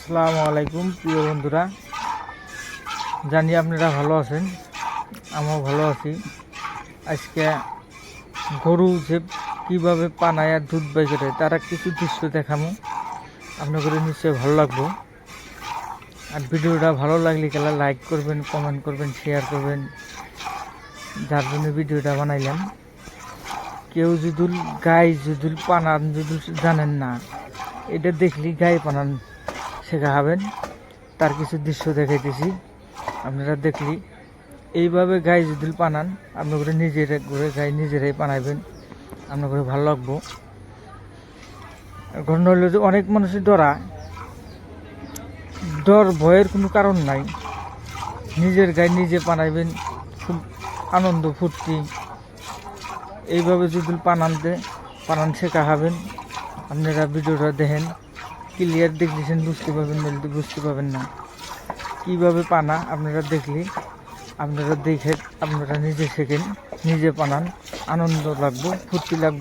আসসালামু আলাইকুম প্রিয় বন্ধুরা, জানি আপনারা ভালো আছেন, আমিও ভালো আছি। আজকে গরু যে কীভাবে পানায় আর দুধ বাই করে তারা কিছু দৃশ্য দেখামো, আপনাদের নিশ্চয়ই ভালো লাগবো। আর ভিডিওটা ভালো লাগলে গেলে লাইক করবেন, কমেন্ট করবেন, শেয়ার করবেন, যার জন্য ভিডিওটা বানাইলাম। কেউ যদি গাই যদি পানান যদি জানেন না, এটা দেখলি গায়ে পানান শেখা হবেন। তার কিছু দৃশ্য দেখাইতেছি, আপনারা দেখলি এইভাবে গায়ে যদি পানান, আপনার নিজের করে গায়ে নিজেরাই পানাইবেন, আপনার করে ভালো লাগবো। ঘটনা হলো যে অনেক মানুষের ডর ভয়ের কোনো কারণ নাই, নিজের গায়ে নিজে পানাইবেন, খুব আনন্দ ফুর্তি। এইভাবে যদি পানান শেখা হবেন। আপনারা ভিডিওটা দেখেন, ক্লিয়ার দেখলেছেন বুঝতে পারবেন, বলতে বুঝতে পারবেন না কীভাবে পানা। আপনারা দেখলে আপনারা দেখে আপনারা নিজে শেখেন, নিজে পানান, আনন্দ লাগবো, ফুর্তি লাগবো।